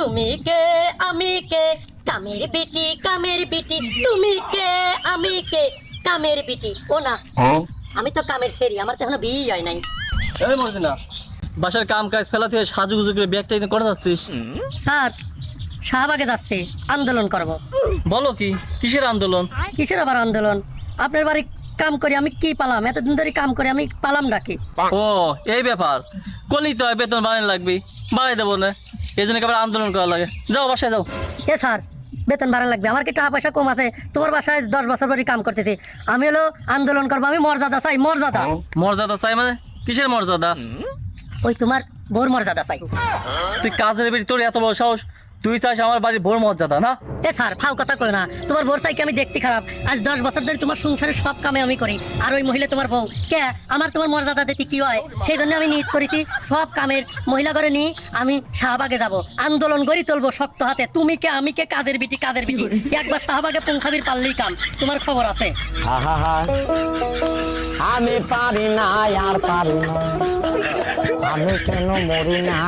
তুমি কে আমি কে কামের বিটি তুমি কে আমি কে কামের বিটি ও না আমি তো কামের ফেরি আমার তো এখনো বিয়ে হয় নাই। এই মর্জিনা বাসার কাম কাজ ফেলা থেকে সাজুগুজু করে ব্যাগটা এনে করে যাচ্ছিস? স্যার শাহবাগে যাচ্ছে আন্দোলন করব। বলো কি, কিসের আন্দোলন? কিসের আবার আন্দোলন? আপনার বাড়ি কাম করি আমি কি পালাম, এতদিন ধরে কাম করে আমি পালাম ডাকি। ও এই ব্যাপার, করলেই তো হয়, বেতন বাড়ানো লাগবে, বাড়াই দেবো না, এই জন্য আবার আন্দোলন করা লাগে। যাও বাসায় যাও। এ স্যার বেতন বাড়ানো লাগবে, আমার কি টাকা পয়সা কম আছে? তোমার বাসায় 10 বছর ধরে কাম করতেছি, আমি হলো আন্দোলন করবো, আমি মর্যাদা চাই মর্যাদা। মর্যাদা চাই মানে কিসের মর্যাদা? ওই তোমার বোর মর্যাদা চাই। তুই কাজের বেরি, তোর এত বড় সাহস, তুই চাস আমার বাড়ির ভোর মর্যাদা না? এ স্যার ফাও কথা কই না, তোমার বোর চাই কি আমি দেখতে খারাপ? আজ 10 বছর ধরে তোমার সংসারের সব কামে আমি করি, আর ওই মহিলা তোমার বউ কে আমার তোমার মর্যাদা দিতে কি হয়? সেই জন্য আমি নিয়ত করেছি সব কামের মহিলা করে নিয়ে আমি শাহবাগে যাব, আন্দোলন গড়ি তুলবো শক্ত হাতে। তুমি কে আমি কে কাদের বিটি একবার শাহবাগে পৌঁছাবির পারলেই কাম, তোমার খবর আছে। আমি পারি না আর পারি না, আমি কেন মরি না।